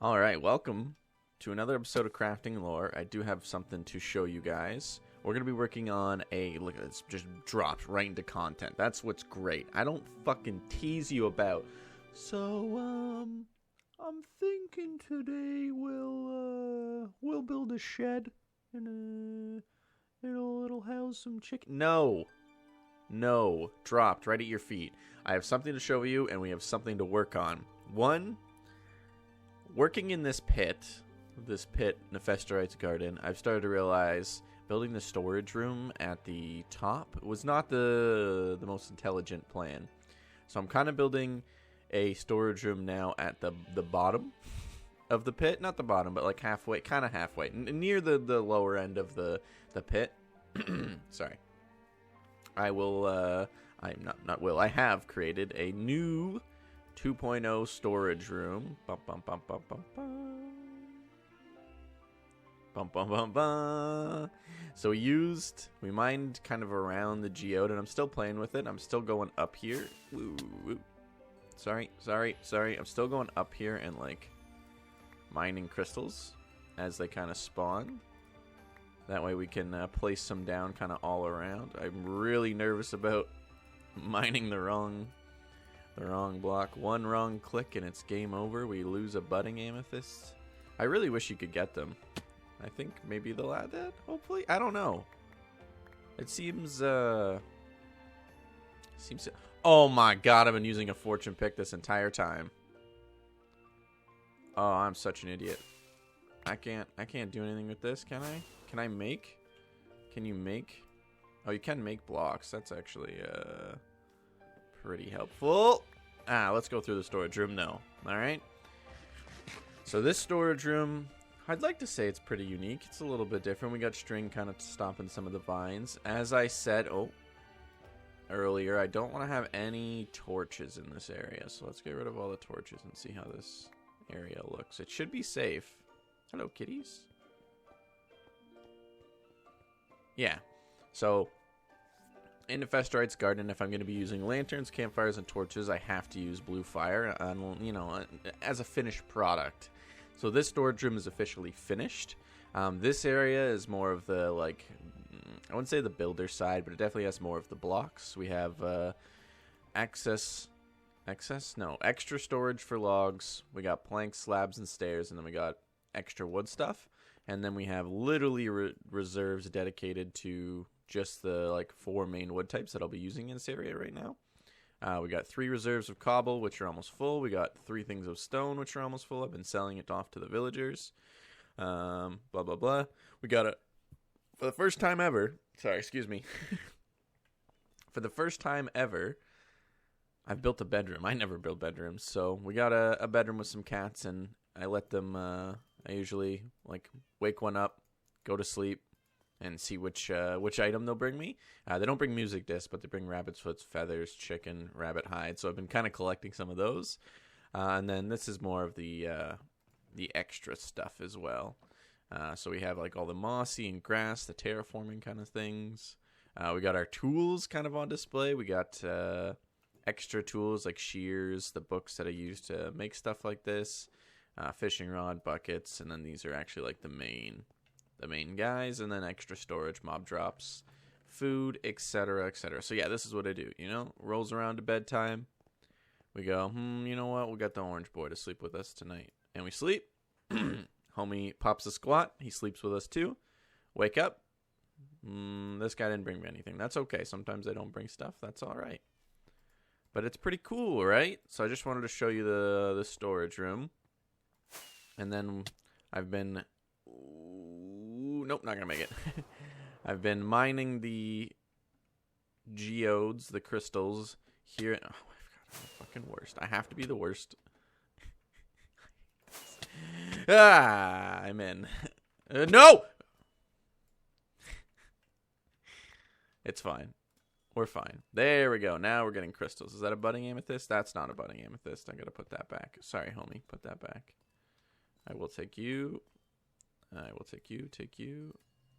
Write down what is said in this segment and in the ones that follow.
All right, welcome to another episode of Crafting Lore. I do have something to show you guys. We're going to be working on a... Look, it's just dropped right into content. That's what's great. I don't fucking tease you about. So, I'm thinking today we'll build a shed and it'll house some chicken. No, dropped right at your feet. I have something to show you, and we have something to work on. One, working in this pit, Nephaestrurite's garden, I've started to realize building the storage room at the top was not the most intelligent plan. So I'm kind of building a storage room now at the bottom of the pit. Not the bottom, but like halfway, kind of halfway, near the lower end of the pit. Sorry. I have created a new 2.0 storage room. Bum, bum, bum, bum, bum, bum. Bum, bum, bum, bum. So we mined kind of around the geode, and I'm still playing with it. I'm still going up here. Woo, woo. Sorry. I'm still going up here and like mining crystals as they kind of spawn. That way we can place some down kind of all around. I'm really nervous about mining the wrong block. One wrong click and it's game over. We lose a budding amethyst. I really wish you could get them. I think maybe they'll add that, hopefully. I don't know. It seems oh my god, I've been using a fortune pick this entire time. Oh, I'm such an idiot. I can't do anything with this, can I? Can you make? Oh, you can make blocks. That's actually pretty helpful. Let's go through the storage room now. All right. So this storage room, I'd like to say it's pretty unique. It's a little bit different. We got string kind of stomping some of the vines. As I said earlier, I don't want to have any torches in this area. So let's get rid of all the torches and see how this area looks. It should be safe. Hello, kitties. Yeah. So in Nephaestrurite's garden, if I'm going to be using lanterns, campfires, and torches, I have to use blue fire, as a finished product. So this storage room is officially finished. This area is more of the, like, I wouldn't say the builder side, but it definitely has more of the blocks. We have extra storage for logs. We got planks, slabs, and stairs, and then we got extra wood stuff. And then we have literally reserves dedicated to just the 4 main wood types that I'll be using in this area right now. We got 3 reserves of cobble, which are almost full. We got 3 things of stone, which are almost full. I've been selling it off to the villagers. Blah, blah, blah. We got for the first time ever, sorry, excuse me. For the first time ever, I've built a bedroom. I never build bedrooms. So we got a bedroom with some cats, and I let them, I usually wake one up, go to sleep, and see which item they'll bring me. They don't bring music discs, but they bring rabbit's foots, feathers, chicken, rabbit hide. So I've been kind of collecting some of those. And then this is more of the extra stuff as well. So we have all the mossy and grass, the terraforming kind of things. We got our tools kind of on display. We got extra tools like shears, the books that I use to make stuff like this, fishing rod, buckets, and then these are actually the main guys, and then extra storage, mob drops, food, etc., etc. So yeah, this is what I do, rolls around to bedtime. We go, you know what, we'll get the orange boy to sleep with us tonight. And we sleep. Homie pops a squat. He sleeps with us too. Wake up. This guy didn't bring me anything. That's okay. Sometimes they don't bring stuff. That's all right. But it's pretty cool, right? So I just wanted to show you the storage room. And then I've been... Nope, not going to make it. I've been mining the geodes, the crystals here. Oh, I've got the fucking worst. I have to be the worst. I'm in. No! It's fine. We're fine. There we go. Now we're getting crystals. Is that a budding amethyst? That's not a budding amethyst. I gotta put that back. Sorry, homie. Put that back. I will take you. I will take you, take you,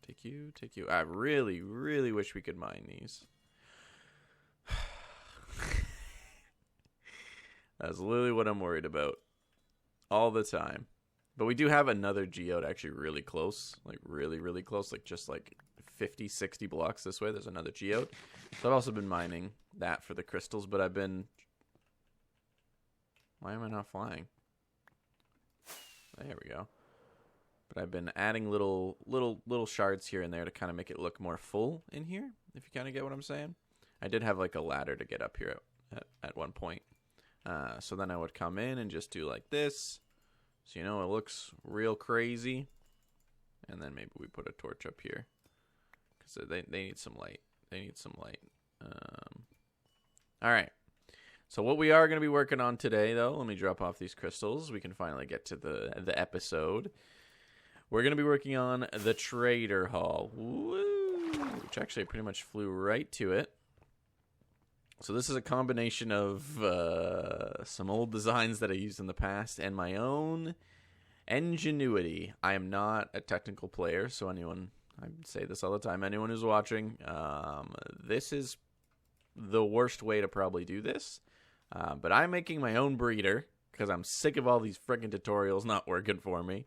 take you, take you. I really, really wish we could mine these. That's literally what I'm worried about all the time. But we do have another geode actually really close. Like really, really close. Like just like 50, 60 blocks this way. There's another geode. So I've also been mining that for the crystals. But I've been... Why am I not flying? There we go. But I've been adding little shards here and there to kind of make it look more full in here. If you kind of get what I'm saying. I did have like a ladder to get up here at one point. So then I would come in and just do like this. So, you know, it looks real crazy. And then maybe we put a torch up here. Because they need some light. They need some light. All right. So what we are going to be working on today, though, let me drop off these crystals. We can finally get to the episode. We're going to be working on the Trader Hall. Woo! Which actually I pretty much flew right to it. So this is a combination of some old designs that I used in the past and my own ingenuity. I am not a technical player, so anyone, I say this all the time, anyone who's watching, this is the worst way to probably do this. But I'm making my own breeder because I'm sick of all these freaking tutorials not working for me.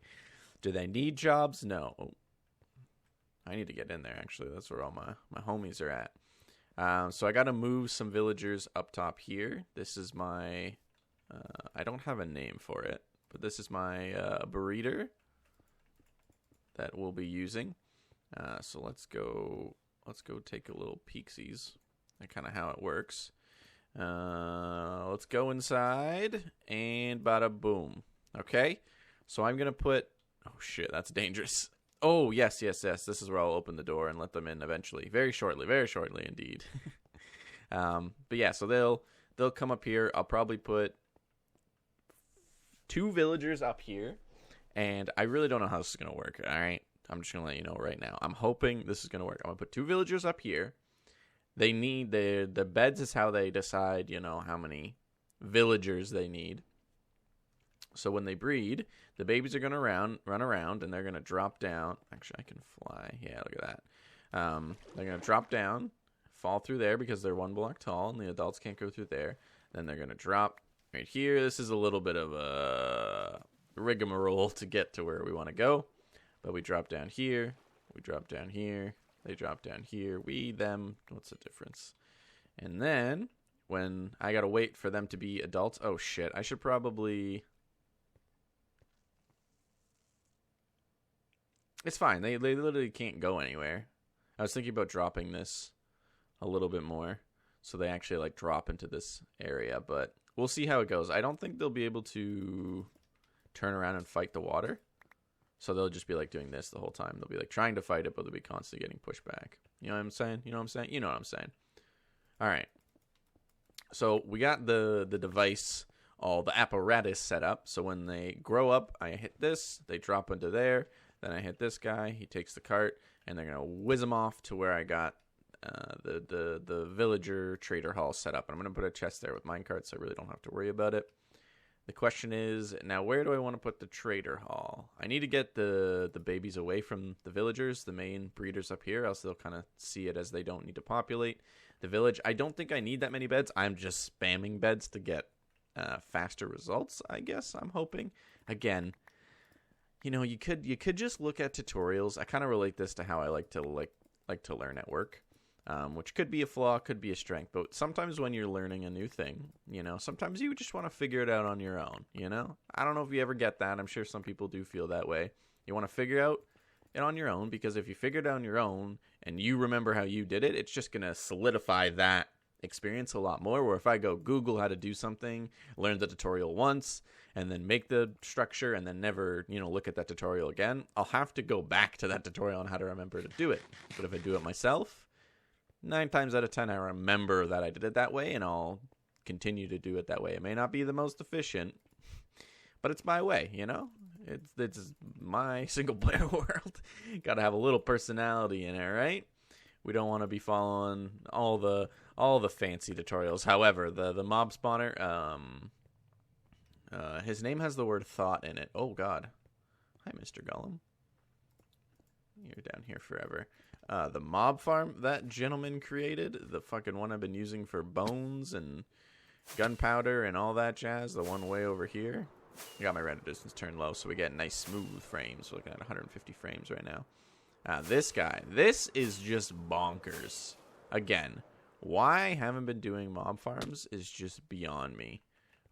Do they need jobs? No. Oh, I need to get in there, actually. That's where all my homies are at. So I got to move some villagers up top here. This is my, I don't have a name for it, but this is my breeder that we'll be using. So let's go take a little peeksies at kind of how it works. Let's go inside and bada boom. Okay. So I'm going to put, oh shit, that's dangerous. Oh, yes. This is where I'll open the door and let them in eventually. Very shortly indeed. But yeah, so they'll come up here. I'll probably put 2 villagers up here. And I really don't know how this is going to work, all right? I'm just going to let you know right now. I'm hoping this is going to work. I'm going to put 2 villagers up here. They need the beds is how they decide, you know, how many villagers they need. So when they breed, the babies are going to run around, and they're going to drop down. Actually, I can fly. Yeah, look at that. They're going to drop down, fall through there because they're 1 block tall, and the adults can't go through there. Then they're going to drop right here. This is a little bit of a rigmarole to get to where we want to go. But we drop down here. We drop down here. They drop down here. We, them. What's the difference? And then when I got to wait for them to be adults. Oh, shit. I should probably... It's fine. They literally can't go anywhere. I was thinking about dropping this a little bit more so they actually like drop into this area, but we'll see how it goes. I don't think they'll be able to turn around and fight the water. So they'll just be like doing this the whole time. They'll be like trying to fight it, but they'll be constantly getting pushed back. You know what I'm saying? You know what I'm saying? You know what I'm saying. All right. So we got the device, all the apparatus set up. So when they grow up, I hit this, they drop into there. Then I hit this guy, he takes the cart, and they're going to whiz him off to where I got the villager trader hall set up. And I'm going to put a chest there with minecarts, so I really don't have to worry about it. The question is, now where do I want to put the trader hall? I need to get the babies away from the villagers, the main breeders up here, else they'll kind of see it as they don't need to populate the village. I don't think I need that many beds. I'm just spamming beds to get faster results, I guess, I'm hoping. Again, you know, you could just look at tutorials. I kind of relate this to how I like to learn at work, which could be a flaw, could be a strength. But sometimes when you're learning a new thing, you know, sometimes you just want to figure it out on your own, you know? I don't know if you ever get that. I'm sure some people do feel that way. You want to figure out it on your own, because if you figure it out on your own and you remember how you did it, it's just going to solidify that experience a lot more. Where if I go Google how to do something, learn the tutorial once, and then make the structure and then never, you know, look at that tutorial again, I'll have to go back to that tutorial on how to remember to do it. But if I do it myself, 9 times out of 10, I remember that I did it that way, and I'll continue to do it that way. It may not be the most efficient, but it's my way, you know? It's my single-player world. Got to have a little personality in it, right? We don't want to be following all the fancy tutorials. However, the mob spawner, his name has the word thought in it. Oh, God. Hi, Mr. Golem. You're down here forever. The mob farm that gentleman created, the fucking one I've been using for bones and gunpowder and all that jazz, the one way over here. I got my render distance turned low, so we get nice smooth frames. We're looking at 150 frames right now. This guy, this is just bonkers. Again, why I haven't been doing mob farms is just beyond me.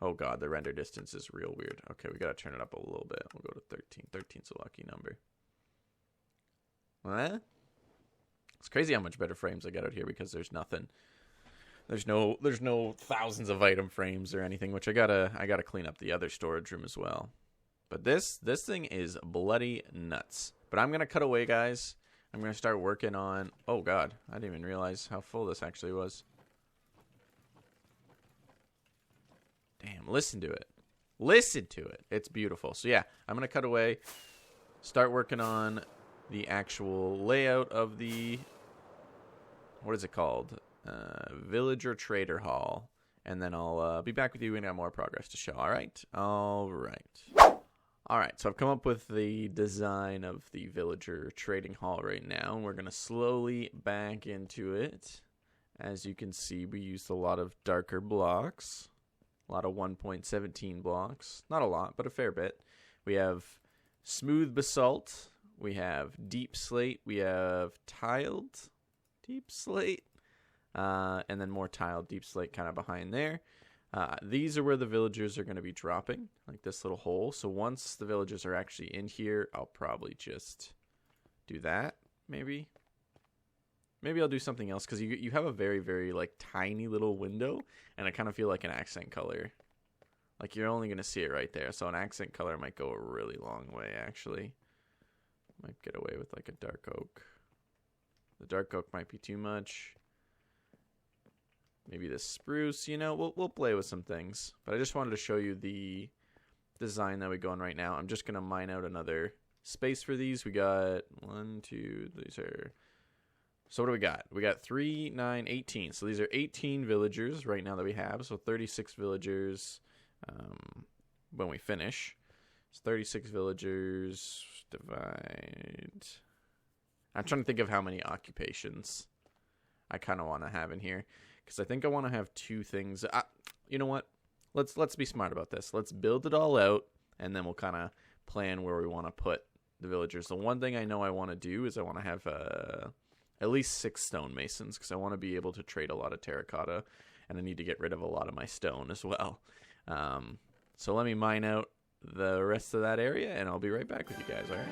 Oh god, the render distance is real weird. Okay, we gotta turn it up a little bit. We'll go to 13. 13's a lucky number. What? It's crazy how much better frames I got out here because there's nothing. There's no thousands of item frames or anything, which I gotta clean up the other storage room as well. But this thing is bloody nuts. But I'm gonna cut away, guys. I'm gonna start working on. Oh god, I didn't even realize how full this actually was. Damn, listen to it. Listen to it. It's beautiful. So yeah, I'm gonna cut away. Start working on the actual layout of the. What is it called? Villager Trader Hall, and then I'll be back with you when I have more progress to show. All right. So I've come up with the design of the Villager Trading Hall right now, and we're gonna slowly back into it. As you can see, we used a lot of darker blocks, a lot of 1.17 blocks. Not a lot, but a fair bit. We have smooth basalt. We have deep slate. We have tiled deep slate. And then more tiled deep slate kind of behind there. These are where the villagers are going to be dropping, like this little hole. So once the villagers are actually in here, I'll probably just do that, maybe. Maybe I'll do something else, because you have a very, very, like, tiny little window, and I kind of feel like an accent color. Like, you're only going to see it right there, so an accent color might go a really long way, actually. Might get away with, like, a dark oak. The dark oak might be too much. Maybe the spruce, you know, we'll play with some things. But I just wanted to show you the design that we go on right now. I'm just going to mine out another space for these. We got 1, 2, these are... So what do we got? We got 3, 9, 18. So these are 18 villagers right now that we have. So 36 villagers when we finish. It's 36 villagers divide... I'm trying to think of how many occupations I kind of want to have in here. Because I think I want to have 2 things. You know what? Let's be smart about this. Let's build it all out, and then we'll kind of plan where we want to put the villagers. The one thing I know I want to do is I want to have at least 6 stonemasons, because I want to be able to trade a lot of terracotta, and I need to get rid of a lot of my stone as well. So let me mine out the rest of that area, and I'll be right back with you guys, all right?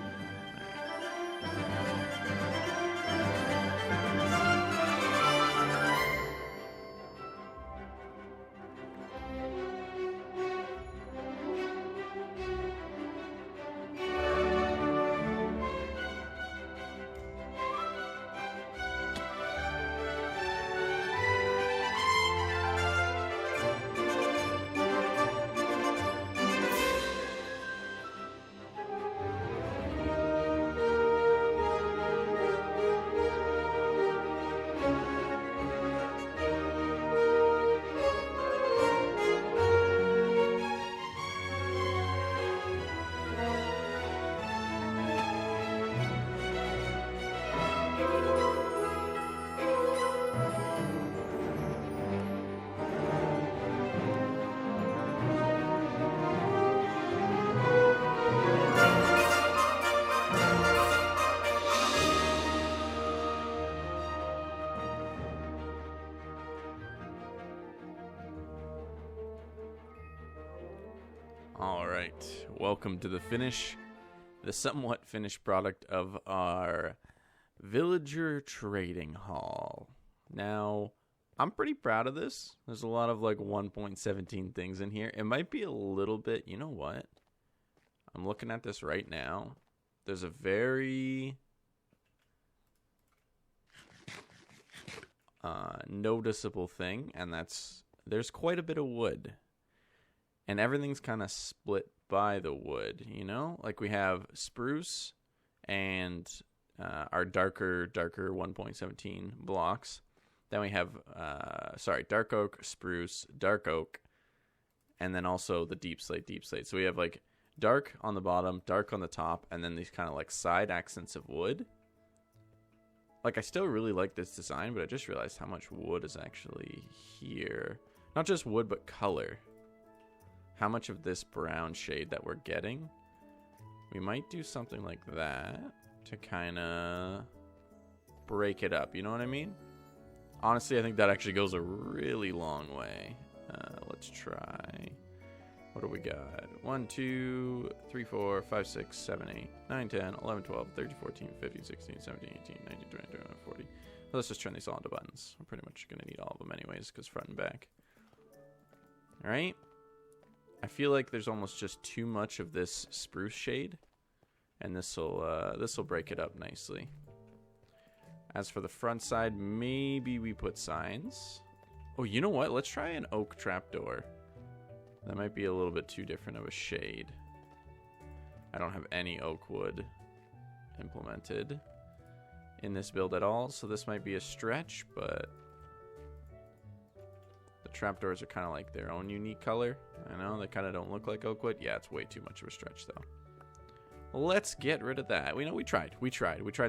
Alright, welcome to the somewhat finished product of our Villager Trading Hall. Now, I'm pretty proud of this. There's a lot of like 1.17 things in here. It might be a little bit, you know what? I'm looking at this right now. There's a very noticeable thing, and that's there's quite a bit of wood. And everything's kind of split by the wood, you know? Like we have spruce and our darker 1.17 blocks. Then we have, dark oak, spruce, dark oak, and then also the deep slate. So we have like dark on the bottom, dark on the top, and then these kind of like side accents of wood. Like, I still really like this design, but I just realized how much wood is actually here. Not just wood, but color. How much of this brown shade that we're getting. We might do something like that to kind of break it up. You know what I mean? Honestly, I think that actually goes a really long way. Let's try. What do we got? 1, 2, 3, 4, 5, 6, 7, 8, 9, 10, 11, 12, 13, 14, 15, 16, 17, 18, 19, 20, 21, 40. Well, let's just turn these all into buttons. We're pretty much going to need all of them anyways, because front and back. All right. I feel like there's almost just too much of this spruce shade, and this will break it up nicely. As for the front side, maybe we put signs. Oh, you know what? Let's try an oak trapdoor. That might be a little bit too different of a shade. I don't have any oak wood implemented in this build at all, so this might be a stretch, but the trapdoors are kind of like their own unique color. I know, they kind of don't look like oak wood. Yeah, it's way too much of a stretch, though. Let's get rid of that. We tried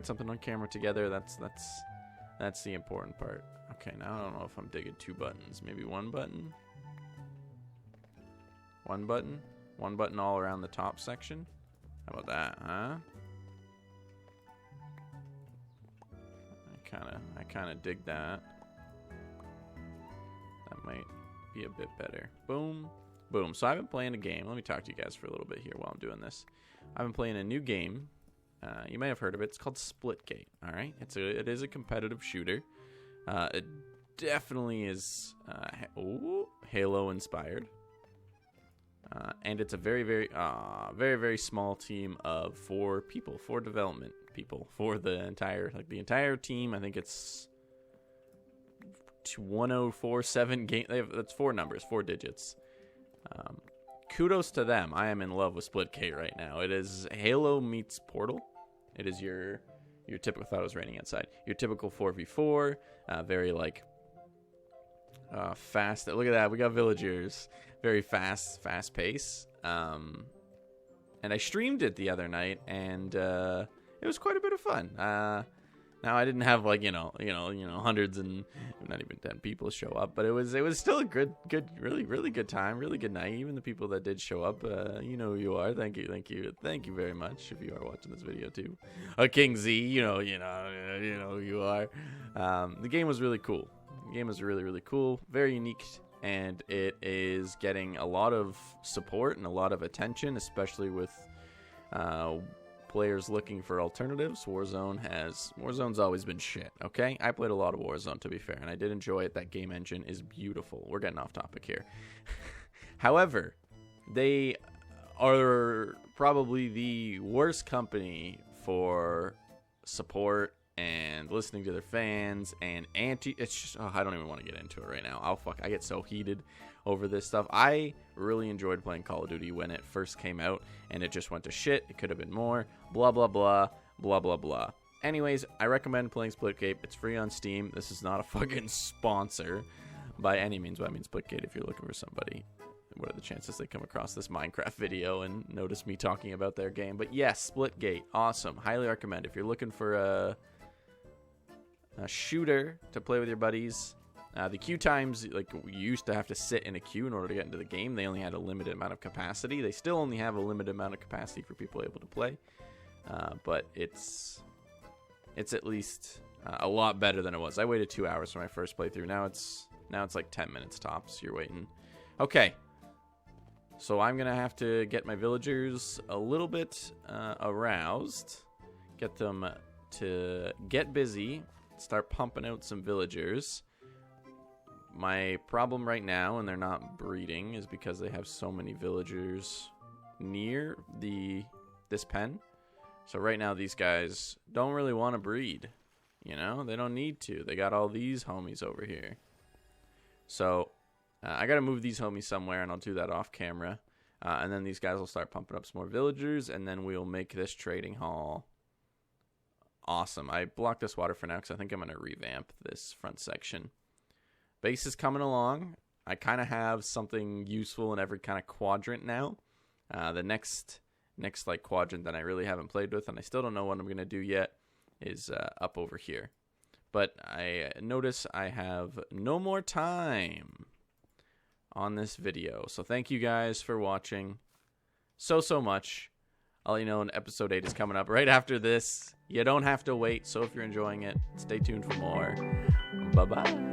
something on camera together. That's the important part. Okay, now I don't know if I'm digging 2 buttons. Maybe 1 button. 1 button. 1 button all around the top section. How about that, huh? I kind of dig that. That might be a bit better. Boom. Boom. So I've been playing a game. Let me talk to you guys for a little bit here while I'm doing this. I've been playing a new game. You may have heard of it. It's called Splitgate. All right. It is a competitive shooter. It definitely is Halo inspired. And it's a very, very small team of 4 people, 4 development people for the entire team. I think it's 1047 game. That's 4 numbers, 4 digits. Kudos to them. I am in love with Splitgate right now. It is Halo meets Portal. It is your typical. Thought it was raining outside. Your typical 4v4. Very like fast. Look at that. We got villagers. Very fast pace. And I streamed it the other night, and it was quite a bit of fun. Now I didn't have like hundreds and not even 10 people show up, but it was still a good, really good time, really good night. Even the people that did show up, you know who you are. Thank you very much if you are watching this video too. King Z, you know who you are. The game was really cool. The game was really cool, very unique. And it is getting a lot of support and a lot of attention, especially with players looking for alternatives. Warzone's always been shit, okay? I played a lot of Warzone, to be fair, and I did enjoy it. That game engine is beautiful. We're getting off topic here. However, they are probably the worst company for support and listening to their fans and it's just I don't even want to get into it right now. I get so heated over this stuff. I really enjoyed playing Call of Duty when it first came out, and it just went to shit. It could have been more, blah blah blah blah blah blah. Anyways, I recommend playing Splitgate. It's free on Steam. This is not a fucking sponsor by any means, but I mean Splitgate. If you're looking for somebody, what are the chances they come across this Minecraft video and notice me talking about their game? But yes, Splitgate, awesome. Highly recommend. If you're looking for a shooter to play with your buddies. The queue times, like, you used to have to sit in a queue in order to get into the game. They only had a limited amount of capacity. They still only have a limited amount of capacity for people able to play. But it's at least a lot better than it was. I waited 2 hours for my first playthrough. Now it's like 10 minutes tops. You're waiting. Okay. So I'm going to have to get my villagers a little bit aroused. Get them to get busy. Start pumping out some villagers. My problem right now, and they're not breeding, is because they have so many villagers near this pen. So right now these guys don't really want to breed. You know, they don't need to. They got all these homies over here. So I got to move these homies somewhere, and I'll do that off camera. And then these guys will start pumping up some more villagers, and then we'll make this trading hall awesome. I blocked this water for now because I think I'm going to revamp this front section. Base is coming along. I kind of have something useful in every kind of quadrant now. The next like quadrant that I really haven't played with, and I still don't know what I'm gonna do yet, is up over here. But I notice I have no more time on this video, so thank you guys for watching so much. I'll let you know when episode 8 is coming up right after this. You don't have to wait, so if you're enjoying it, stay tuned for more. Bye bye.